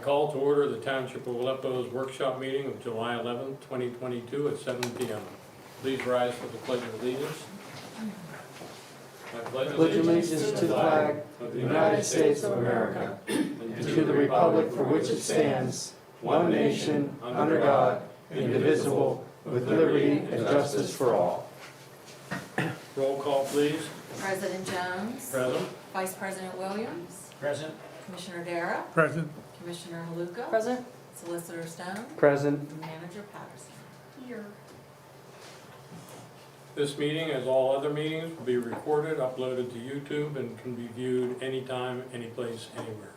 call to order the Township of Aleppo's workshop meeting of July 11, 2022 at 7 p.m. Please rise for the Pledge of Allegiance. I pledge allegiance to the flag of the United States of America and to the republic for which it stands, one nation, under God, indivisible, with liberty and justice for all. Roll call, please. President Jones. Present. Vice President Williams. Present. Commissioner Dara. Present. Commissioner Haluka. Present. Solicitor Stone. Present. And Manager Patterson. Here. This meeting, as all other meetings, will be recorded, uploaded to YouTube, and can be viewed anytime, anyplace, anywhere.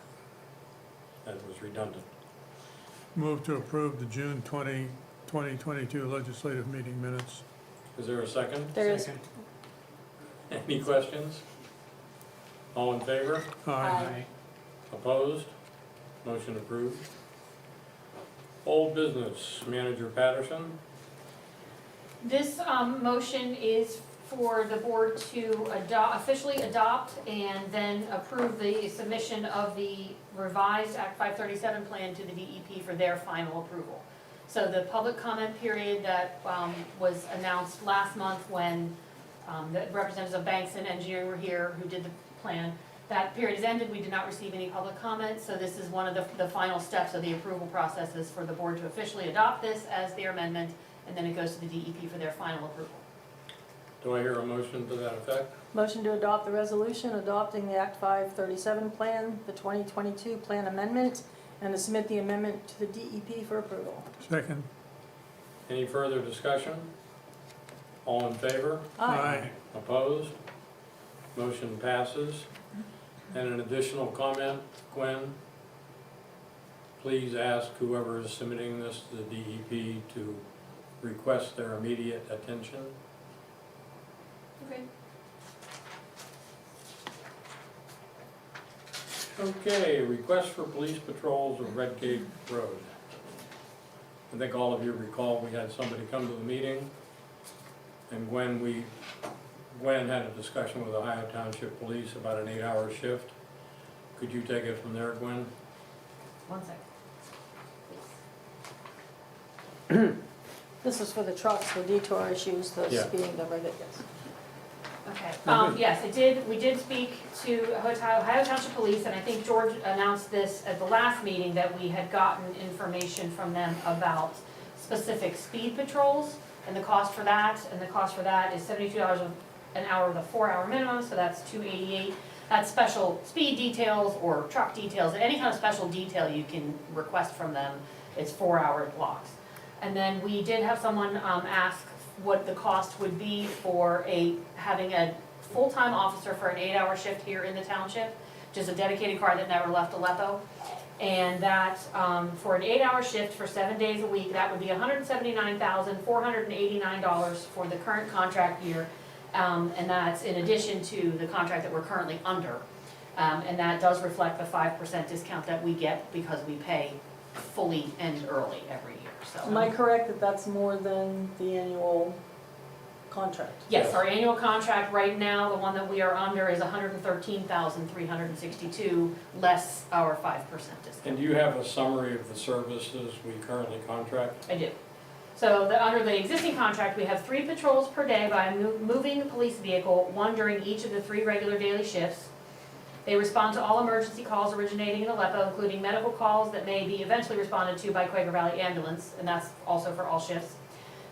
That was redundant. Move to approve the June 20, 2022 legislative meeting minutes. Is there a second? There is. Any questions? All in favor? Aye. Opposed? Motion approved. Old business, Manager Patterson. This motion is for the board to officially adopt and then approve the submission of the revised Act 537 plan to the DEP for their final approval. So the public comment period that was announced last month when the representatives of Banks and Engineering were here who did the plan, that period has ended. We did not receive any public comments, so this is one of the final steps of the approval processes for the board to officially adopt this as their amendment, and then it goes to the DEP for their final approval. Do I hear a motion to that effect? Motion to adopt the resolution adopting the Act 537 plan, the 2022 plan amendment, and to submit the amendment to the DEP for approval. Second. Any further discussion? All in favor? Aye. Opposed? Motion passes. And an additional comment, Gwen, please ask whoever is submitting this to the DEP to request their immediate attention. Okay. Okay, request for police patrols of Red Gate Road. I think all of you recall we had somebody come to the meeting, and Gwen had a discussion with Ohio Township Police about an 8-hour shift. Could you take it from there, Gwen? 1 second. This is for the trucks, the detour issues, the Yeah. speeding, the regular, yes. Okay, yes, we did speak to Ohio Township Police, and I think George announced this at the last meeting that we had gotten information from them about specific speed patrols and the cost for that, and the cost for that is $72 an hour with a 4-hour minimum, so that's $288. That's special speed details or truck details, any kind of special detail you can request from them, it's 4-hour blocks. And then we did have someone ask what the cost would be for having a full-time officer for an 8-hour shift here in the township, just a dedicated car that never left Aleppo. And that for an 8-hour shift for 7 days a week, that would be $179,489 for the current contract year. And that's in addition to the contract that we're currently under. And that does reflect the 5% discount that we get because we pay fully and early every year, so. Am I correct that that's more than the annual contract? Yes, our annual contract right now, the one that we are under is $113,362, less our 5% discount. And do you have a summary of the services we currently contract? I do. So under the existing contract, we have 3 patrols per day by moving the police vehicle, 1 during each of the 3 regular daily shifts. They respond to all emergency calls originating in Aleppo, including medical calls that may be eventually responded to by Quaker Valley Ambulance, and that's also for all shifts.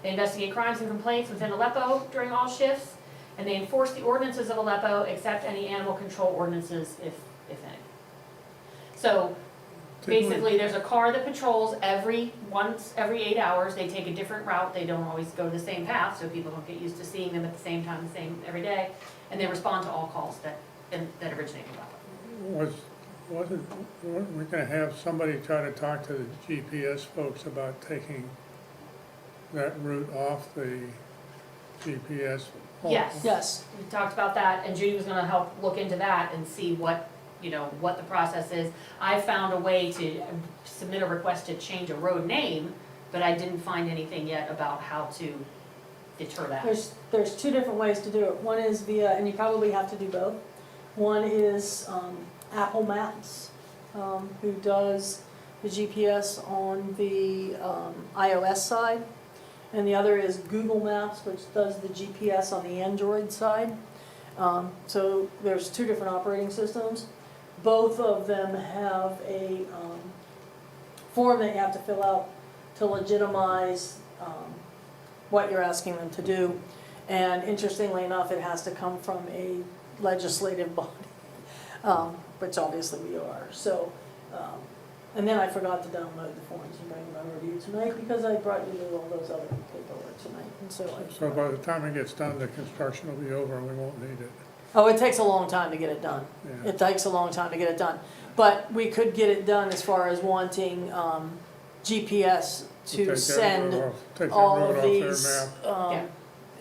They investigate crimes and complaints within Aleppo during all shifts, and they enforce the ordinances of Aleppo except any animal control ordinances, if any. So basically, there's a car that patrols every 8 hours. They take a different route. They don't always go the same path, so people don't get used to seeing them at the same time, every day. And they respond to all calls that originate in Aleppo. Weren't we gonna have somebody try to talk to the GPS folks about taking that route off the GPS? Yes. Yes. We talked about that, and Judy was gonna help look into that and see what the process is. I found a way to submit a request to change a road name, but I didn't find anything yet about how to deter that. There's 2 different ways to do it. One is via, and you probably have to do both. One is Apple Maps, who does the GPS on the iOS side, and the other is Google Maps, which does the GPS on the Android side. So there's two different operating systems. Both of them have a form that you have to fill out to legitimize what you're asking them to do. And interestingly enough, it has to come from a legislative body, which obviously we are. So, and then I forgot to download the forms and bring them on review tonight because I brought you all those other paperwork tonight. And so So by the time it gets done, the construction will be over and we won't need it. oh, it takes a long time to get it done. Yeah. It takes a long time to get it done. But we could get it done as far as wanting GPS to send Take that all road of off their these, map.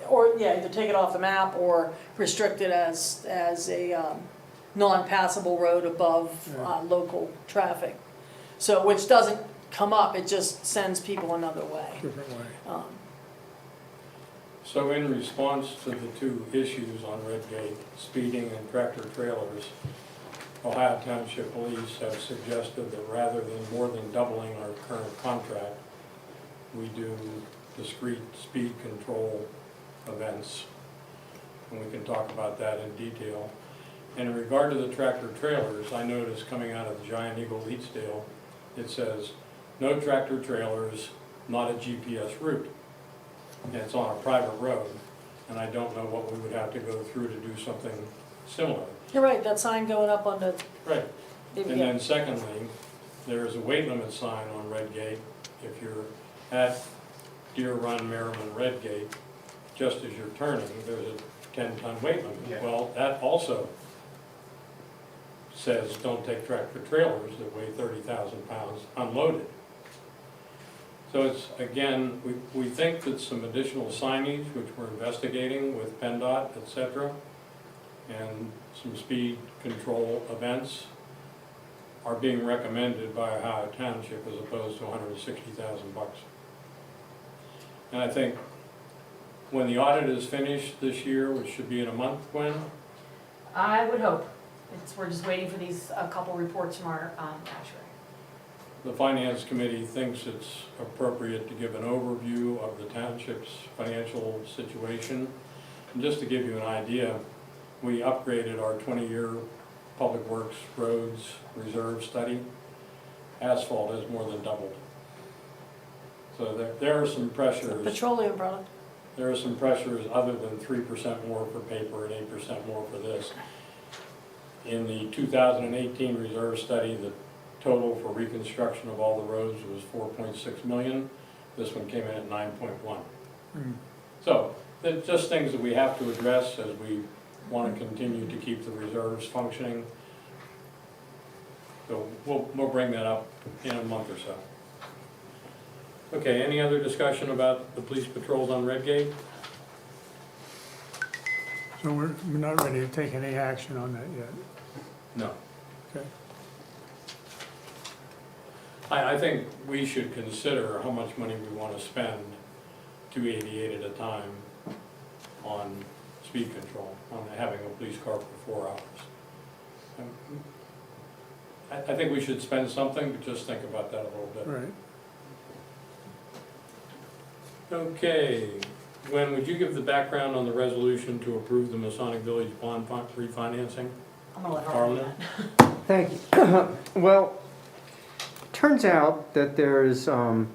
or, yeah, either take it off the map or restrict it as a non-passable road above Yeah. local traffic. So, which doesn't come up, it just sends people another way. Different way. So in response to the two issues on Redgate, speeding and tractor trailers, Ohio Township Police have suggested that rather than more than doubling our current contract, we do discrete speed control events. And we can talk about that in detail. And in regard to the tractor trailers, I noticed coming out of the Giant Eagle Eatsdale, it says, no tractor trailers, not a GPS route. And it's on a private road, and I don't know what we would have to go through to do something similar. You're right, that sign going up on the, Right. And yeah, then secondly, there is a weight limit sign on Redgate. If you're at Deer Run, Merriman, Redgate, just as you're turning, there's a 10-ton weight limit. Yeah. Well, that also says don't take tractor trailers that weigh 30,000 pounds unloaded. So it's, again, we think that some additional signage, which we're investigating with PennDOT, et cetera, and some speed control events are being recommended by Ohio Township as opposed to $160,000. And I think when the audit is finished this year, which should be in a month, Gwen, I would hope. We're just waiting for these, a couple reports from our actuary. the Finance Committee thinks it's appropriate to give an overview of the township's financial situation. And just to give you an idea, we upgraded our 20-year Public Works Roads Reserve Study. Asphalt has more than doubled. So there are some pressures. petroleum product. There are some pressures other than 3% more for paper and 8% more for this. In the 2018 reserve study, the total for reconstruction of all the roads was 4.6 million. This one came in at 9.1. So, they're just things that we have to address as we want to continue to keep the reserves functioning. So we'll bring that up in a month or so. Okay, any other discussion about the police patrols on Redgate? So we're not ready to take any action on that yet. No. Okay. I think we should consider how much money we want to spend, 288 at a time, on speed control, on having a police car for 4 hours. I think we should spend something, but just think about that a little bit. Right. Okay, Gwen, would you give the background on the resolution to approve the Masonic Village bond refinancing? I'm gonna let her do Harlan? that. Thank you. Well, turns out that there is a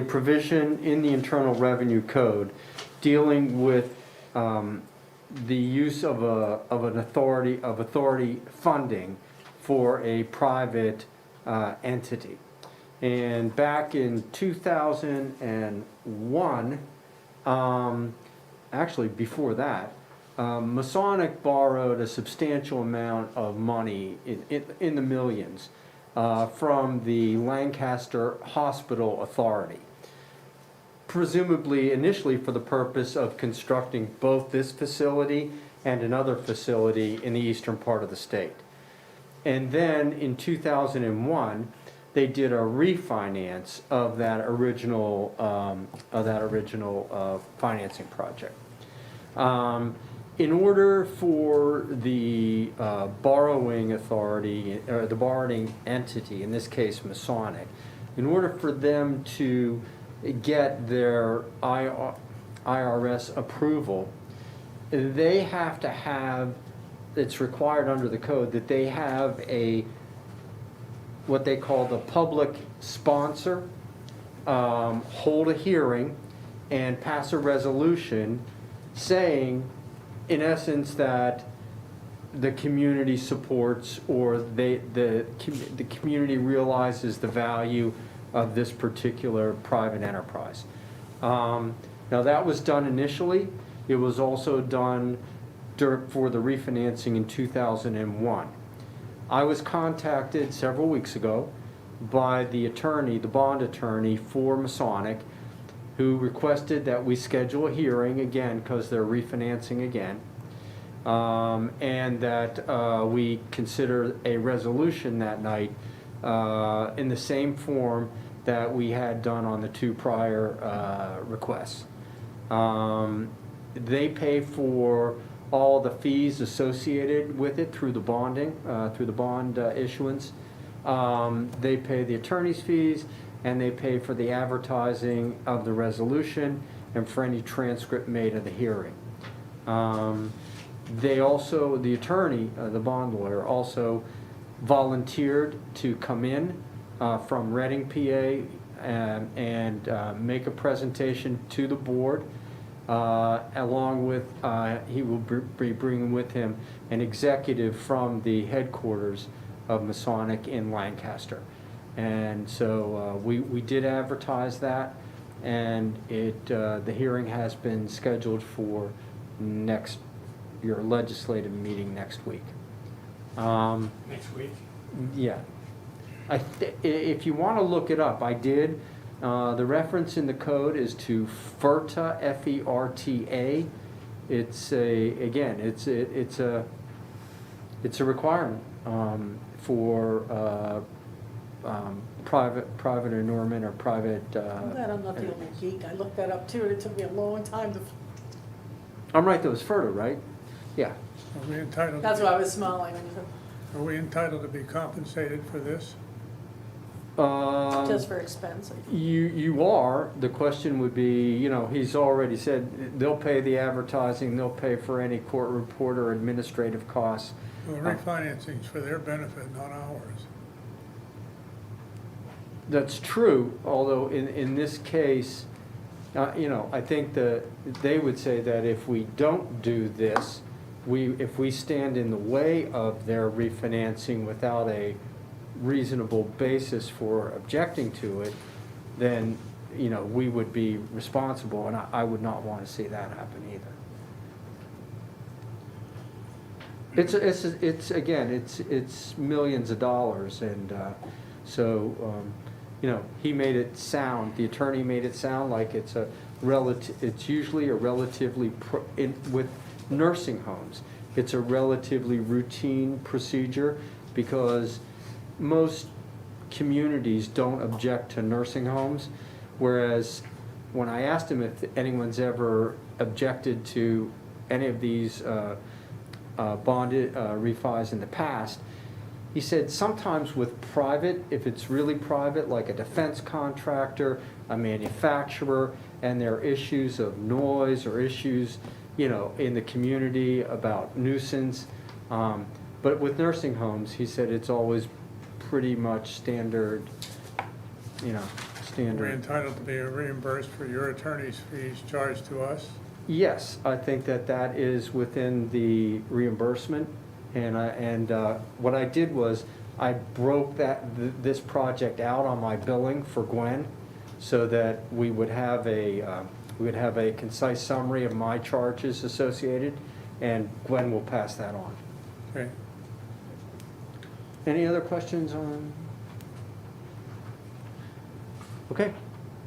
provision in the Internal Revenue Code dealing with the use of an authority funding for a private entity. And back in 2001, actually before that, Masonic borrowed a substantial amount of money in the millions from the Lancaster Hospital Authority, presumably initially for the purpose of constructing both this facility and another facility in the eastern part of the state. And then in 2001, they did a refinance of that original financing project. in order for the borrowing authority, or the borrowing entity, in this case Masonic, in order for them to get their IRS approval, they have to have, it's required under the code that they have what they call the public sponsor, hold a hearing and pass a resolution saying, in essence, that the community supports, or the community realizes the value of this particular private enterprise. Now that was done initially. It was also done for the refinancing in 2001. I was contacted several weeks ago by the attorney, the bond attorney for Masonic, who requested that we schedule a hearing again because they're refinancing again, and that we consider a resolution that night in the same form that we had done on the two prior requests. They pay for all the fees associated with it through the bonding, through the bond issuance. They pay the attorney's fees, and they pay for the advertising of the resolution and for any transcript made of the hearing. They also, the attorney, the bond lawyer, also volunteered to come in from Reading, PA, and make a presentation to the board, along with, he will be bringing with him an executive from the headquarters of Masonic in Lancaster. And so we did advertise that, and the hearing has been scheduled for your legislative meeting next week. Next week? Yeah. If you want to look it up, I did. The reference in the code is to FERTA, F-E-R-T-A. It's a requirement for private annulment or private. I'm glad I'm not the only geek. I looked that up too, and it took me a long time to. I'm right, that was FERTA, right? Yeah. Are we entitled? That's why I was smiling. Are we entitled to be compensated for this? Just for expense. You are. The question would be, he's already said they'll pay the advertising, they'll pay for any court report or administrative costs. Well, refinancing's for their benefit, not ours. That's true, although in this case, I think they would say that if we don't do this, if we stand in the way of their refinancing without a reasonable basis for objecting to it, then we would be responsible, and I would not want to see that happen either. It's millions of dollars, and so he made it sound. The attorney made it sound like it's usually a relatively with nursing homes. It's a relatively routine procedure because most communities don't object to nursing homes, whereas when I asked him if anyone's ever objected to any of these bonded refis in the past, he said sometimes with private, if it's really private, like a defense contractor, a manufacturer, and there are issues of noise or issues, in the community about nuisance. But with nursing homes, he said it's always pretty much standard. Are we entitled to be reimbursed for your attorney's fees charged to us? Yes, I think that is within the reimbursement, and what I did was I broke this project out on my billing for Gwen, so that we would have a concise summary of my charges associated, and Gwen will pass that on. Okay. Any other questions on? Okay,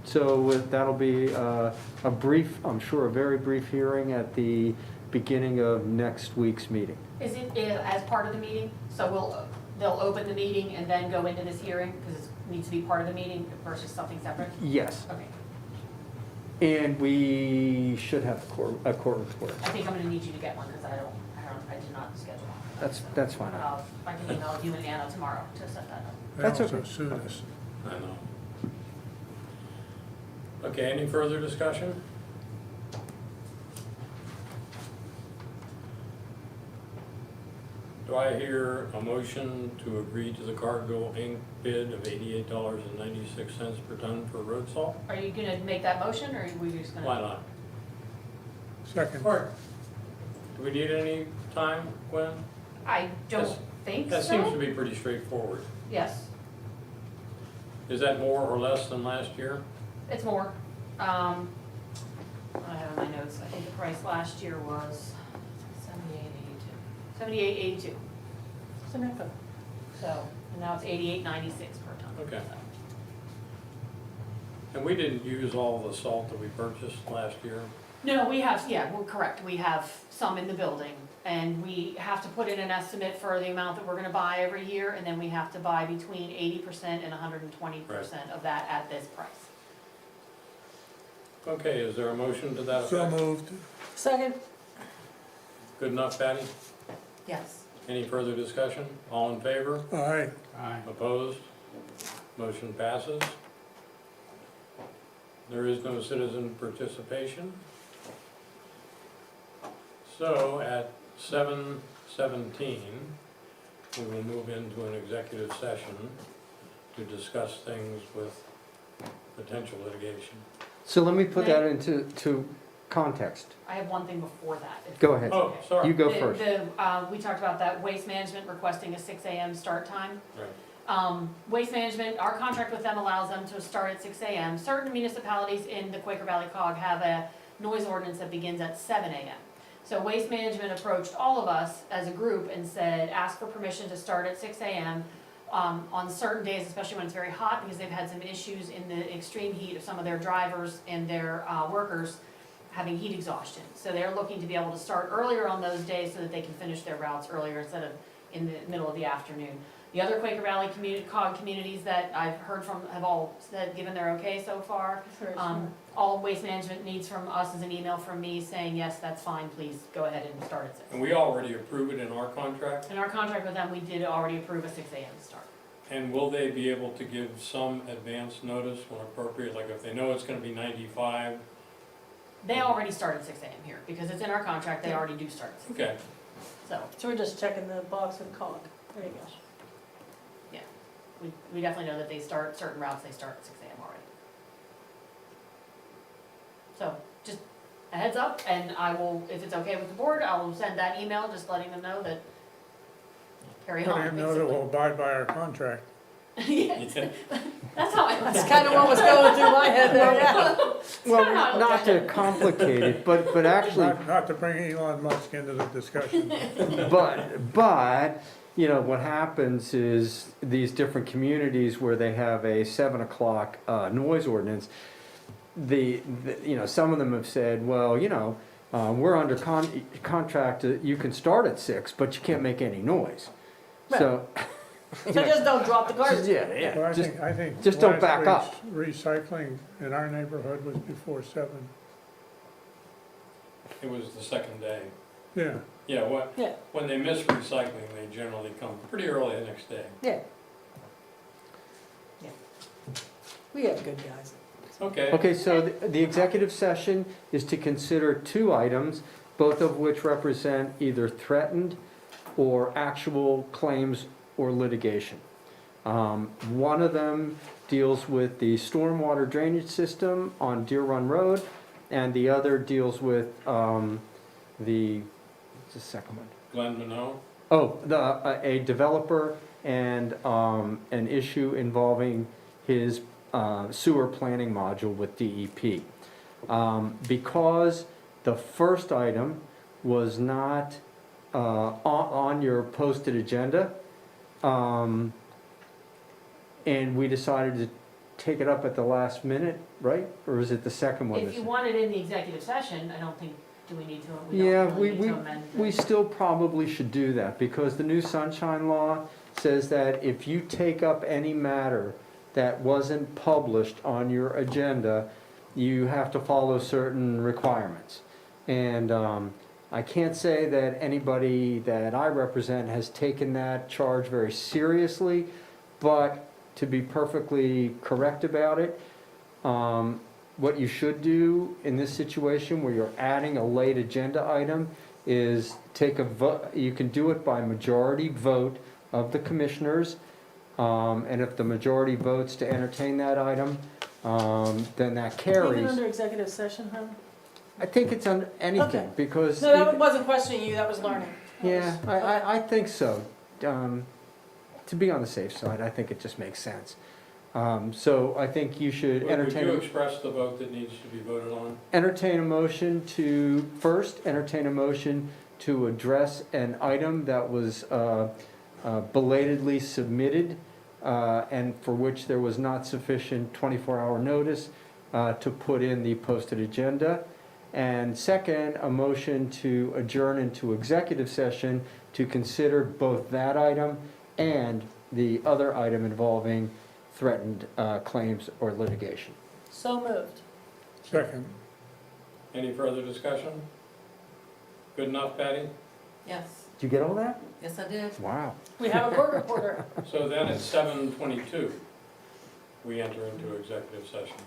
so that'll be a brief, I'm sure a very brief hearing at the beginning of next week's meeting. Is it as part of the meeting? So they'll open the meeting and then go into this hearing because it needs to be part of the meeting versus something separate? Yes. Okay. And we should have a court report. I think I'm gonna need you to get one, because I did not schedule one. That's fine. But I can email you and Anna tomorrow to set that up. They That's also okay. sued us. I know. Okay, any further discussion? Do I hear a motion to agree to the Cargill Inc. bid of $88.96 per ton for road salt? Are you gonna make that motion, or are we just gonna? Why not? Second. Or, do we need any time, Gwen? I don't That's- think That seems to so. be pretty straightforward. Yes, Is that more or less than last year? it's more. I have in my notes, I think the price last year was 78.82. Samantha. So, and now it's 88.96 per ton. Okay. So. And we didn't use all the salt that we purchased last year? No, we have, yeah, we're correct, we have some in the building, and we have to put in an estimate for the amount that we're gonna buy every year, and then we have to buy between 80% and 120% of that at this price. Okay, is there a motion to that So effect? moved. Second. Good enough, Patty? Yes. Any further discussion? All in favor? Aye. Opposed? Motion passes. There is no citizen participation. So at 7:17, we will move into an executive session to discuss things with potential litigation. So let me put that into context. I have one thing before that. if Go ahead. Oh, You sorry. go first. We talked about that waste management requesting a 6 AM start time. Right. Waste management, our contract with them allows them to start at 6 AM. Certain municipalities in the Quaker Valley COG have a noise ordinance that begins at 7 AM. So Waste Management approached all of us as a group and said, ask for permission to start at 6 AM on certain days, especially when it's very hot, because they've had some issues in the extreme heat of some of their drivers and their workers having heat exhaustion. So they're looking to be able to start earlier on those days so that they can finish their routes earlier instead of in the middle of the afternoon. The other Quaker Valley COG communities that I've heard from have all said, given their okay so far. All Waste Management needs from us is an email from me saying, yes, that's fine, please go ahead and start at 6. And we already approve it in our contract? In our contract with them, we did already approve a 6 AM start. And will they be able to give some advance notice when appropriate, like if they know it's gonna be 95? They already start at 6 AM here, because it's in our contract, they already do start at 6. Okay, So, So we're just checking the box with COG. There you go. we definitely know that they start, certain routes, they start at 6 AM already. So, just a heads up, and I will, if it's okay with the board, I will send that email, just letting them know that, carry on, Let him know that we'll abide by our contract. Yeah, that's how I. That's kind of what was going through my head there, yeah. Well, not to complicate it, but actually, Not to bring Elon Musk into the discussion. but, you know, what happens is these different communities where they have a 7 o'clock noise ordinance, you know, some of them have said, well, you know, we're under contract, you can start at 6, but you can't make any noise. So, So just don't drop the garbage. yeah, Well, just, I think. just don't last back week's up. Recycling in our neighborhood was before 7. it was the second day. Yeah. Yeah, Yeah. when they miss recycling, they generally come pretty early the next day. Yeah. We have good guys. Okay. Okay, so the executive session is to consider 2 items, both of which represent either threatened or actual claims or litigation. One of them deals with the stormwater drainage system on Deer Run Road, and the other deals with what's the second one? Glenn Minot? Oh, a developer and an issue involving his sewer planning module with DEP. Because the first item was not on your posted agenda, and we decided to take it up at the last minute, right? Or is it the second one? If you want it in the executive session, I don't think, do we need to? We Yeah, don't really need to amend we it. still probably should do that, because the new sunshine law says that if you take up any matter that wasn't published on your agenda, you have to follow certain requirements. And I can't say that anybody that I represent has taken that charge very seriously, but to be perfectly correct about it, what you should do in this situation where you're adding a late agenda item is take a vote. You can do it by majority vote of the commissioners, and if the majority votes to entertain that item, then that Even carries. under executive session, huh? I think it's on anything, Okay. because. No, that wasn't questioning you, that was learning. Yeah, I think so. To be on the safe side, I think it just makes sense. So I think you should Would you entertain express the vote that needs to be voted on? a motion to, first, entertain a motion to address an item that was belatedly submitted, and for which there was not sufficient 24-hour notice to put in the posted agenda. And second, a motion to adjourn into executive session to consider both that item and the other item involving threatened claims or litigation. So moved. Second. Any further discussion? Good enough, Patty? Yes, Did you get all that? yes I did. Wow. We have a court reporter. So then at 7:22, we enter into executive session.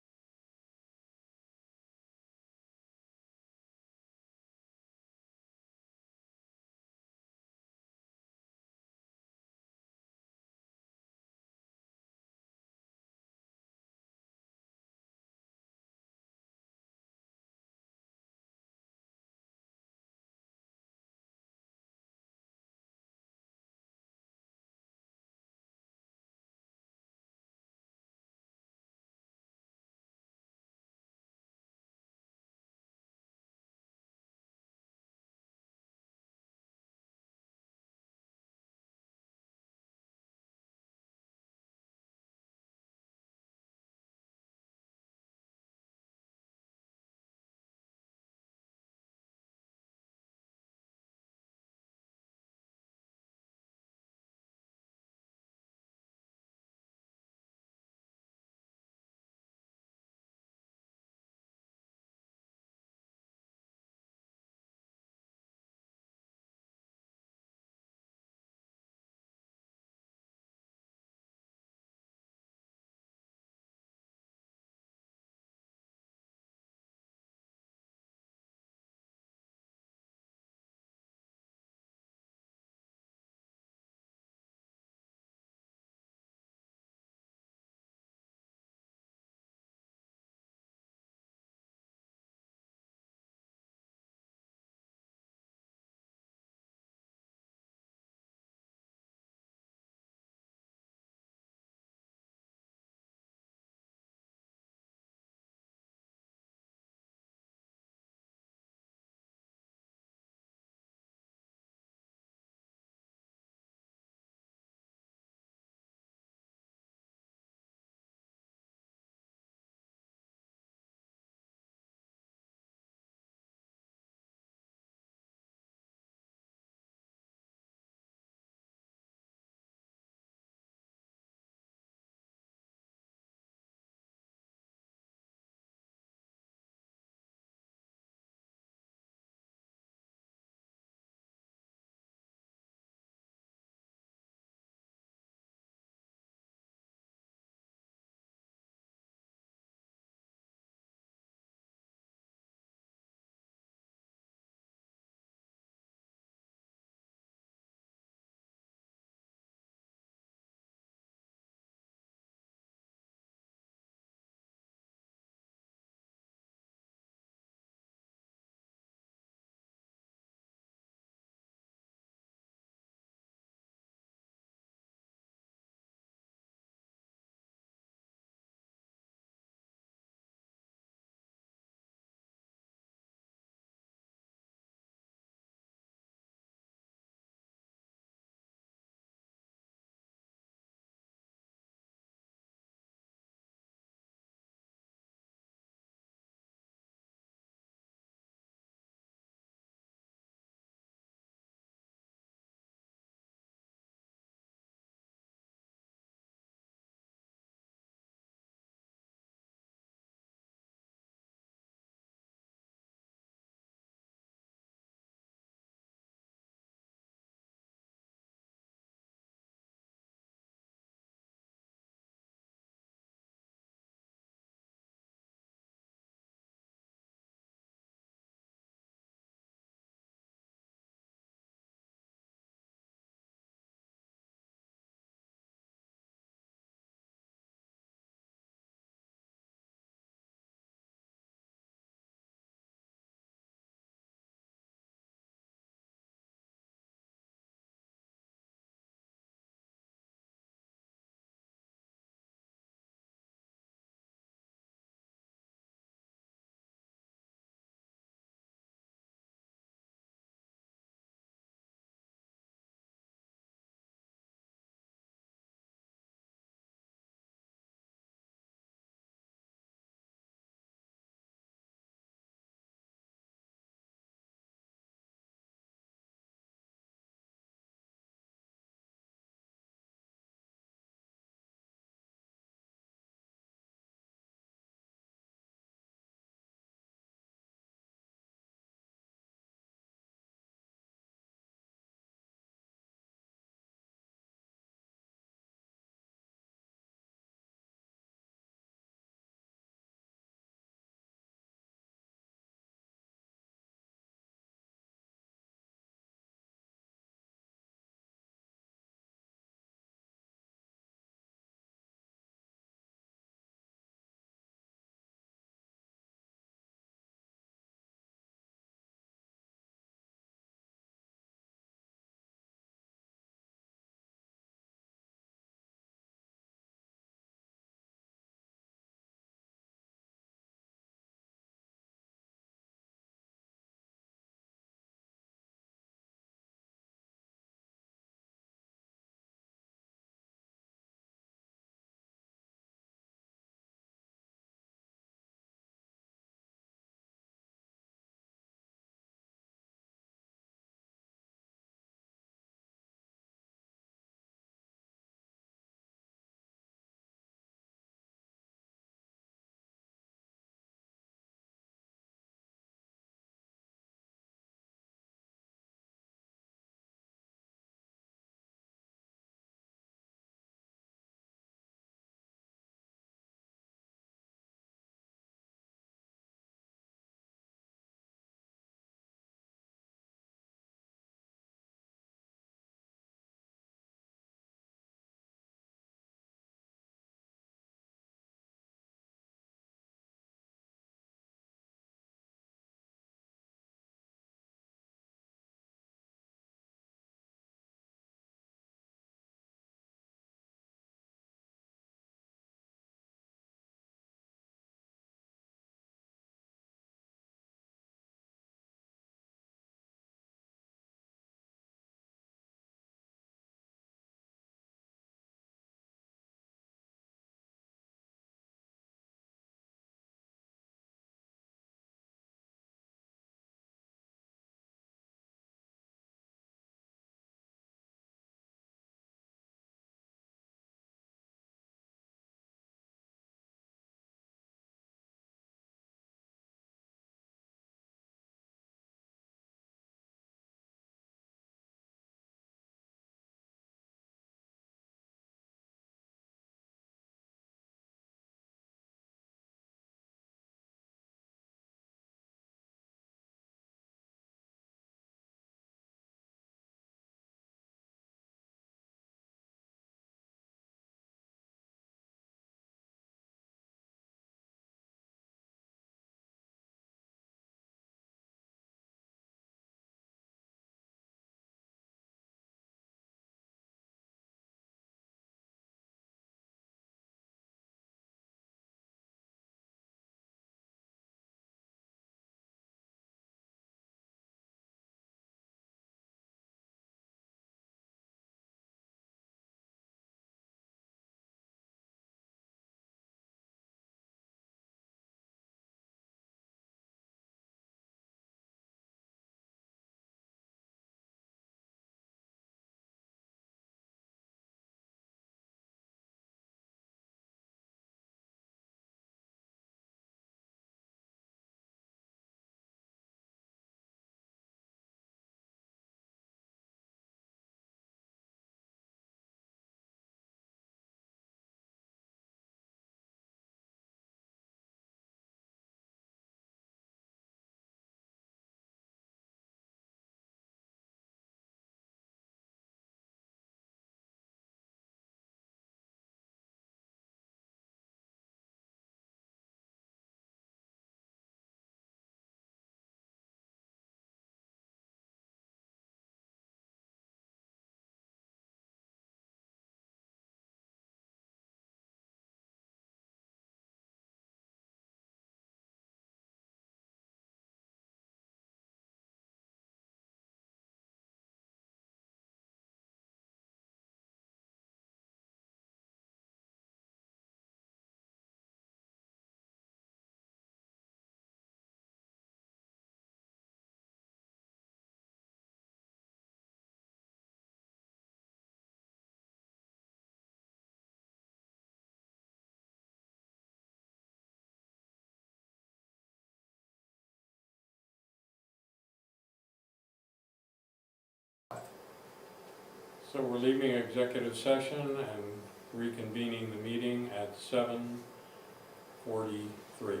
So we're leaving executive session and reconvening the meeting at 7:43.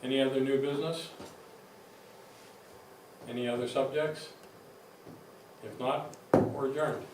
Any other new business? Any other subjects? If not, we're adjourned.